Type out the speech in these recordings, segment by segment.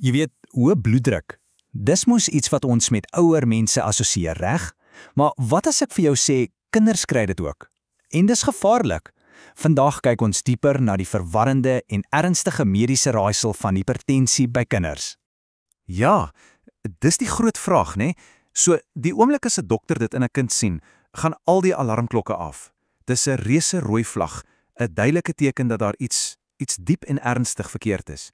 Jy weet, hoë bloeddruk. Dis mos iets wat ons met ouer mense assosieer, reg? Maar wat as ek vir jou sê, kinders kry dit ook? En dis gevaarlik. Vandag kyk ons dieper na die verwarrende en ernstige mediese raaisel van hipertensie by kinders. Ja, dis die groot vraag, né? So, die oomblik as 'n dokter dit in 'n kind sien, gaan al die alarmklokke af. Dis 'n reuse rooi vlag, 'n duidelike teken dat daar iets diep en ernstig verkeerd is.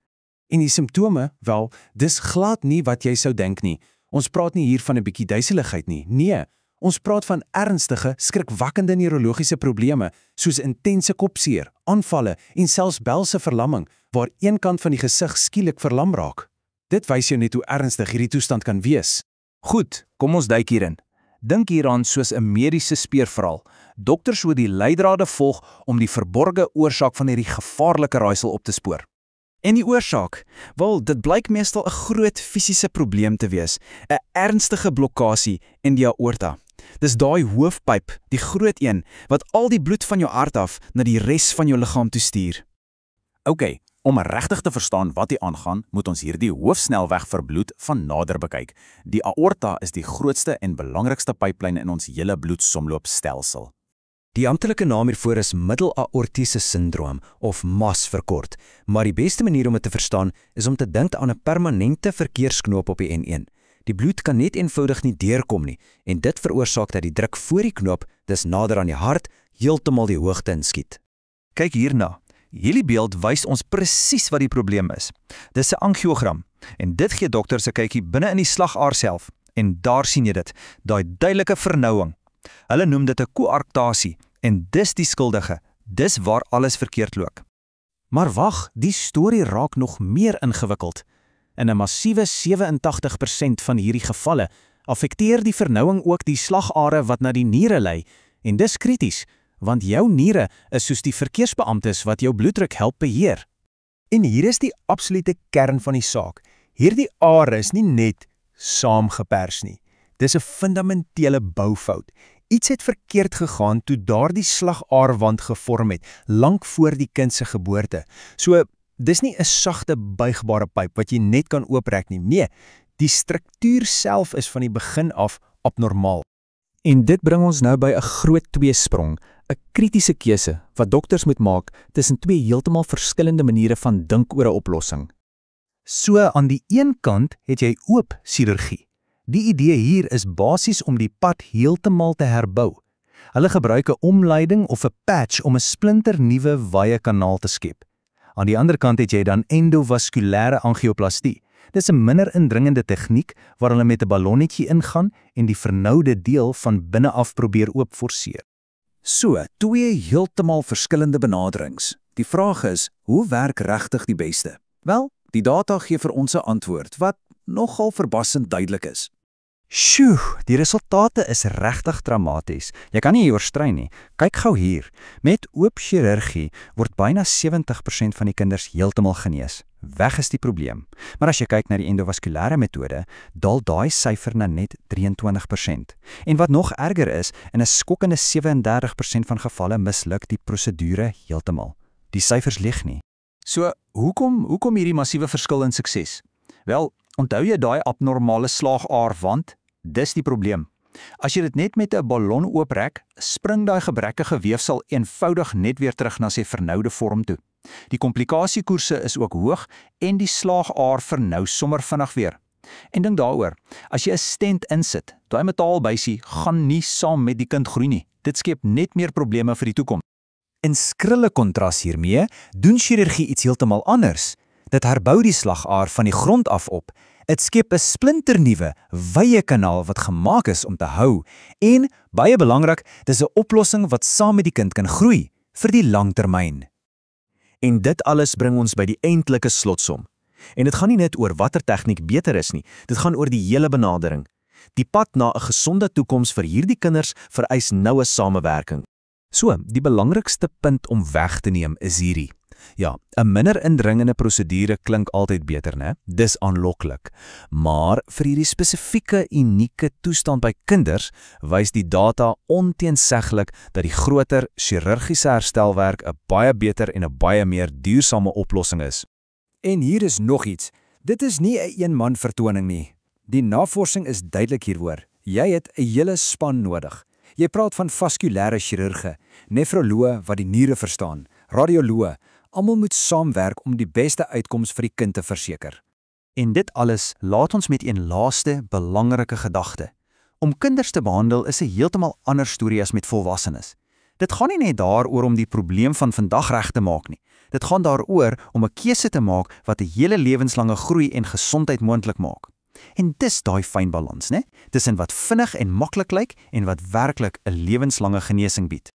En die simptome, wel, dis glad nie wat jy sou dink nie. Ons praat nie hier van 'n bietjie duiseligheid nie. Nee, ons praat van ernstige, skrikwekkende neurologiese probleme, soos intense kopseer, aanvalle en selfs belse verlamming, waar een kant van die gesig skielik verlam raak. Dit wys jou net hoe ernstig hierdie toestand kan wees. Goed, kom ons duik hierin. Dink hieraan soos 'n mediese speurverhaal. Dokters moet die leidrade volg om die verborgde oorsaak van hierdie gevaarlike raaisel op te spoor. En die oorsaak? Wel, dit blyk meestal 'n groot fisiese probleem te wees, 'n ernstige blokkasie in die aorta. Dis daai hoofpyp, die groot een, wat al die bloed van jou hart af na die res van jou liggaam toe stuur. OK, om regtig te verstaan wat hier aangaan, moet ons hierdie hoofsnelweg vir bloed van nader bekyk. Die aorta is die grootste en belangrikste pyplyn in ons hele bloedsomloopstelsel. Die amptelike naam hiervoor is middelaortiese syndroom, of MAS verkort, maar die beste manier om dit te verstaan is om te dink aan 'n permanente verkeersknoop op die N1. Die bloed kan net eenvoudig nie deurkom nie, en dit veroorsaak dat die druk voor die knoop, dis nader aan die hart, heeltemal die hoogte inskiet. Kyk hierna. Hierdie beeld wys ons presies wat die probleem is. Dis 'n angiogram, en dit gee dokters 'n kykie binne in die slagaar self, en daar sien jy dit, daai duidelike vernouing. Hulle noem dit 'n koarktasie, en dis die skuldige, dis waar alles verkeerd loop. Maar wag, die storie raak nog meer ingewikkeld. In 'n massiewe 87% van hierdie gevalle affekteer die vernouing ook die slagare wat na die niere lei, en dis krities, want jou niere is soos die verkeersbeamptes wat jou bloeddruk help beheer. En hier is die absolute kern van die saak. Hierdie are is nie net saamgepers nie. Dis 'n fundamentele boufout. Iets het verkeerd gegaan toe daardie slagaarwand gevorm het, lank voor die kind se geboorte. So, dis nie 'n sagte buigbare pyp wat jy net kan ooprek nie. Nee, die struktuur self is van die begin af abnormaal. En dit bring ons nou by 'n groot tweesprong, 'n kritiese keuse wat dokters moet maak tussen twee heeltemal verskillende maniere van dink oor 'n oplossing. So aan die een kant het jy oop chirurgie. Die idee hier is basies om die pad heeltemal te herbou. Hulle gebruik 'n omleiding of 'n patch om 'n splinternuwe wye kanaal te skep. Aan die ander kant het jy dan endovaskulêre angioplastie. Dis 'n minder indringende tegniek waar hulle met 'n ballonnetjie ingaan en die vernoude deel van binne af probeer oopforceer. So, twee heeltemal verskillende benaderings. Die vraag is, hoe werk regtig die beste? Wel, die data gee vir ons 'n antwoord wat nogal verbassend duidelik is. Sjoe, die resultate is regtig dramaties. Jy kan nie hieroor strei nie. Kyk gou hier. Met oop chirurgie word byna 70% van die kinders heeltemal genees. Weg is die probleem. Maar as jy kyk na die endovaskulêre metode, daal daai syfer na net 23%. En wat nog erger is, in 'n skokkende 37% van gevalle misluk die prosedure heeltemal. Die syfers lieg nie. So, hoekom hierdie massiewe verskil in sukses? Wel, onthou jy daai abnormale slagaarwand? Dis die probleem. As jy dit net met 'n ballon ooprek, spring daai gebrekkige weefsel eenvoudig net weer terug na sy vernoude vorm toe. Die komplikasiekoerse is ook hoog en die slagaar vernou sommer vinnig weer. En dink daaroor, as jy 'n stent insit, daai metaalbuisie gaan nie saam met die kind groei nie. Dit skep net meer probleme vir die toekoms. In skrille kontras hiermee, doen chirurgie iets heeltemal anders. Dit herbou die slagaar van die grond af op. Dit skep 'n splinternuwe, wye kanaal wat gemaak is om te hou. En, baie belangrik, dis 'n oplossing wat saam met die kind kan groei, vir die langtermyn. En dit alles bring ons by die eintlike slotsom. En dit gaan nie net oor watter tegniek beter is nie, dit gaan oor die hele benadering. Die pad na 'n gesonde toekoms vir hierdie kinders vereis noue samewerking. So, die belangrikste punt om weg te neem is hierdie. Ja, 'n minder indringende prosedure klink altyd beter, né? Dis aanloklik. Maar vir hierdie spesifieke, unieke toestand by kinders, wys die data onteenseglik dat die groter chirurgiese herstelwerk 'n baie beter en 'n baie meer duursame oplossing is. En hier is nog iets. Dit is nie 'n een-man vertoning nie. Die navorsing is duidelik hieroor. Jy het 'n hele span nodig. Jy praat van vaskulêre chirurge, nefroloë wat die niere verstaan, radioloë. Almal moet saamwerk om die beste uitkoms vir die kind te verseker. En dit alles laat ons met een laaste belangrike gedagte. Om kinders te behandel is 'n heeltemal ander storie as met volwassenes. Dit gaan nie net daaroor om die probleem van vandag reg te maak nie. Dit gaan daaroor om 'n keuse te maak wat 'n hele lewenslange groei en gesondheid moontlik maak. En dis daai fyn balans, né? Tussen wat vinnig en maklik lyk en wat werklik 'n lewenslange genesing bied.